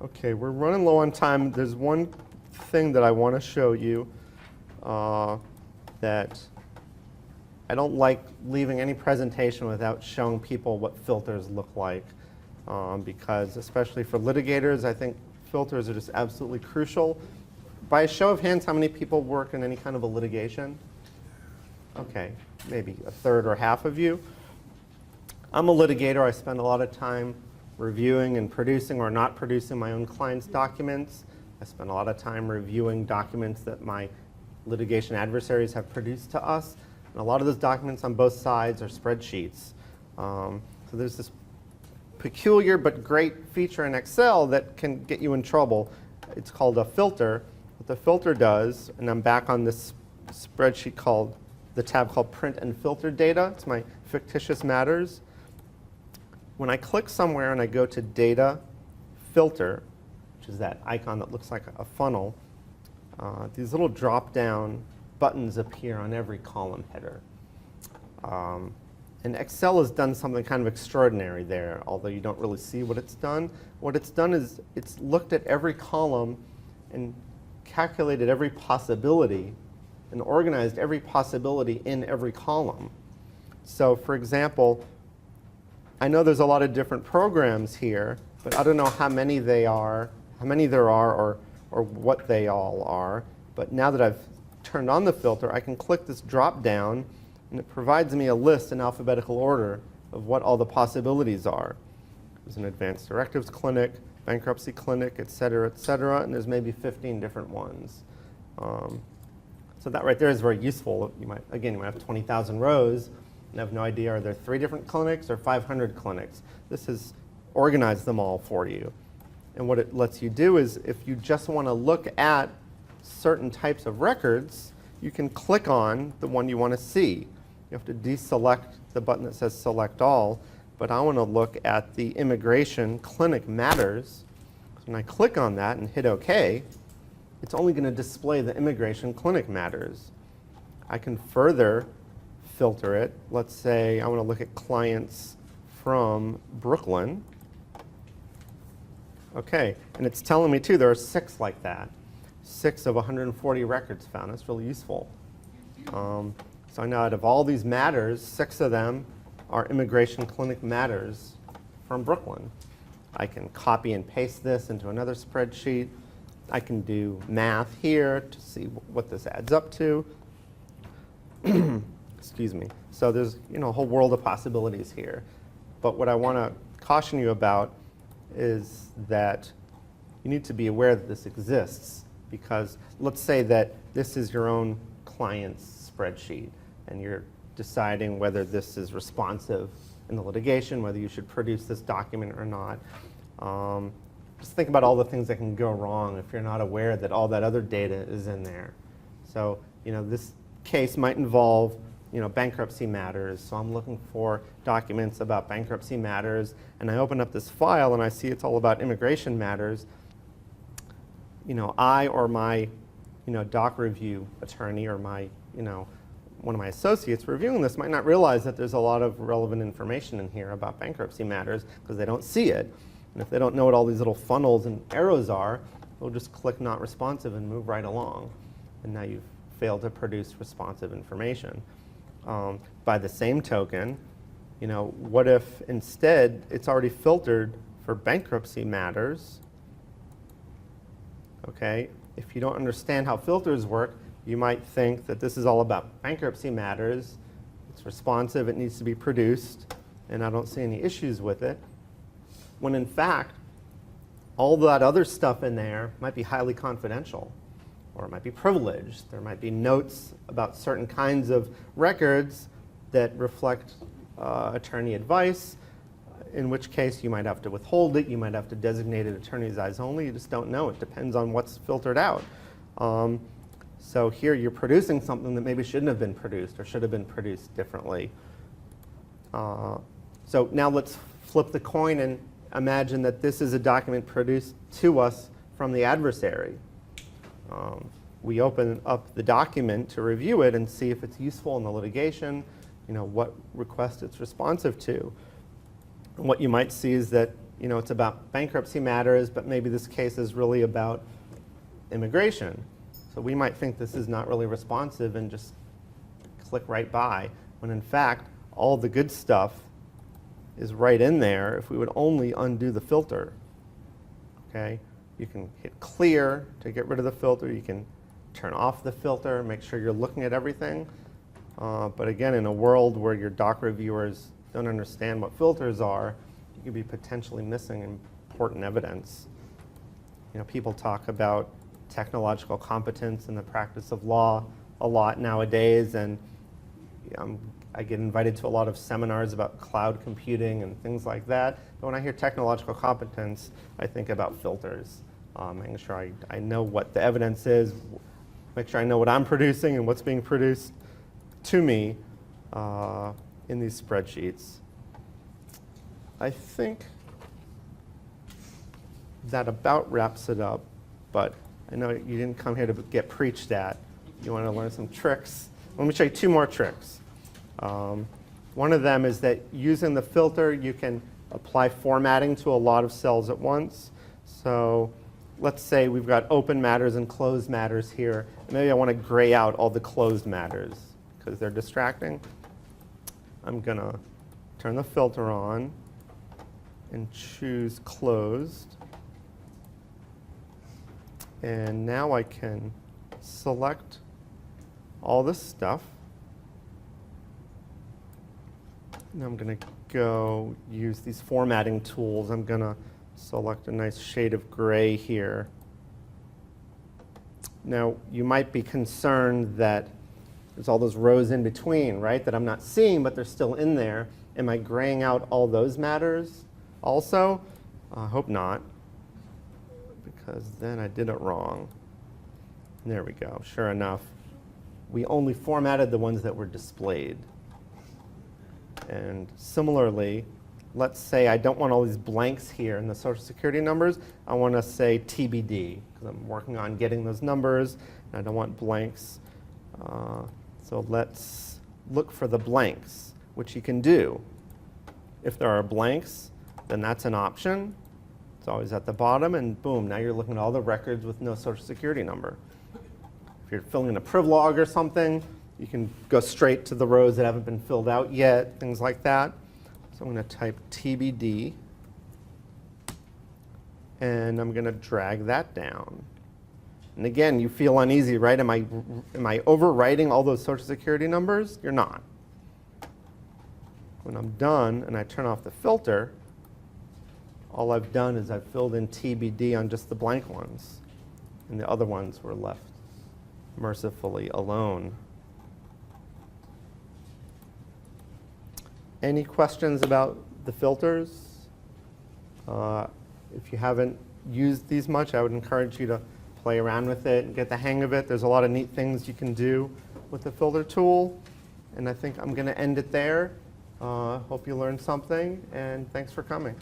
Okay, we're running low on time. There's one thing that I want to show you that I don't like leaving any presentation without showing people what filters look like. Because especially for litigators, I think filters are just absolutely crucial. By a show of hands, how many people work in any kind of a litigation? Okay, maybe a third or half of you. I'm a litigator. I spend a lot of time reviewing and producing or not producing my own clients' documents. I spend a lot of time reviewing documents that my litigation adversaries have produced to us. And a lot of those documents on both sides are spreadsheets. So there's this peculiar but great feature in Excel that can get you in trouble. It's called a filter. What the filter does, and I'm back on this spreadsheet called, the tab called Print and Filter Data. It's my fictitious matters. When I click somewhere and I go to Data, Filter, which is that icon that looks like a funnel, these little drop-down buttons appear on every column header. And Excel has done something kind of extraordinary there, although you don't really see what it's done. What it's done is it's looked at every column and calculated every possibility and organized every possibility in every column. So for example, I know there's a lot of different programs here, but I don't know how many there are, or what they all are. But now that I've turned on the filter, I can click this drop down, and it provides me a list in alphabetical order of what all the possibilities are. There's an advanced directives clinic, bankruptcy clinic, et cetera, and there's maybe 15 different ones. So that right there is very useful. You might have 20,000 rows and have no idea, are there 3 different clinics or 500 clinics? This has organized them all for you. And what it lets you do is, if you just want to look at certain types of records, you can click on the one you want to see. You have to deselect the button that says Select All, but I want to look at the Immigration Clinic Matters. So when I click on that and hit OK, it's only going to display the Immigration Clinic Matters. I can further filter it. Let's say I want to look at clients from Brooklyn. Okay, and it's telling me too there are 6 like that. 6 of 140 records found. That's really useful. So I know out of all these matters, 6 of them are Immigration Clinic Matters from Brooklyn. I can copy and paste this into another spreadsheet. I can do math here to see what this adds up to. Excuse me. So there's a whole world of possibilities here. But what I want to caution you about is that you need to be aware that this exists, because let's say that this is your own client's spreadsheet and you're deciding whether this is responsive in the litigation, whether you should produce this document or not. Just think about all the things that can go wrong if you're not aware that all that other data is in there. So this case might involve bankruptcy matters. So I'm looking for documents about bankruptcy matters, and I open up this file and I see it's all about immigration matters. I or my doc review attorney or my one of my associates reviewing this might not realize that there's a lot of relevant information in here about bankruptcy matters because they don't see it. And if they don't know what all these little funnels and arrows are, they'll just click not responsive and move right along. And now you've failed to produce responsive information. By the same token, what if instead it's already filtered for bankruptcy matters? Okay, if you don't understand how filters work, you might think that this is all about bankruptcy matters. It's responsive, it needs to be produced, and I don't see any issues with it. When in fact, all that other stuff in there might be highly confidential, or it might be privileged. There might be notes about certain kinds of records that reflect attorney advice, in which case you might have to withhold it, you might have to designate it attorney's eyes only, you just don't know. It depends on what's filtered out. So here you're producing something that maybe shouldn't have been produced or should have been produced differently. So now let's flip the coin and imagine that this is a document produced to us from the adversary. We open up the document to review it and see if it's useful in the litigation, what request it's responsive to. And what you might see is that you know, it's about bankruptcy matters, but maybe this case is really about immigration. So we might think this is not really responsive and just click right by, when in fact, all the good stuff is right in there if we would only undo the filter. Okay? You can hit clear to get rid of the filter. You can turn off the filter, make sure you're looking at everything. But again, in a world where your doc reviewers don't understand what filters are, you could be potentially missing important evidence. You know, people talk about technological competence in the practice of law a lot nowadays, and I get invited to a lot of seminars about cloud computing and things like that. But when I hear technological competence, I think about filters, making sure I know what the evidence is, make sure I know what I'm producing and what's being produced to me in these spreadsheets. I think that about wraps it up, but I know you didn't come here to get preached at. You want to learn some tricks. Let me show you two more tricks. One of them is that using the filter, you can apply formatting to a lot of cells at once. So let's say we've got open matters and closed matters here. Maybe I want to gray out all the closed matters because they're distracting. I'm going to turn the filter on and choose closed. And now I can select all this stuff. Now I'm going to go use these formatting tools. I'm going to select a nice shade of gray here. Now, you might be concerned that there's all those rows in between, right, that I'm not seeing, but they're still in there. Am I graying out all those matters also? I hope not, because then I did it wrong. There we go. Sure enough, we only formatted the ones that were displayed. And similarly, let's say I don't want all these blanks here in the Social Security numbers. I want to say TBD, because I'm working on getting those numbers, and I don't want blanks. So let's look for the blanks, which you can do. If there are blanks, then that's an option. It's always at the bottom, and boom, now you're looking at all the records with no Social Security number. If you're filling in a Privlog or something, you can go straight to the rows that haven't been filled out yet, things like that. So I'm going to type TBD, and I'm going to drag that down. And again, you feel uneasy, right? Am I overwriting all those Social Security numbers? You're not. When I'm done and I turn off the filter, all I've done is I've filled in TBD on just the blank ones, and the other ones were left mercifully alone. Any questions about the filters? If you haven't used these much, I would encourage you to play around with it and get the hang of it. There's a lot of neat things you can do with the filter tool. And I think I'm going to end it there. Hope you learned something, and thanks for coming.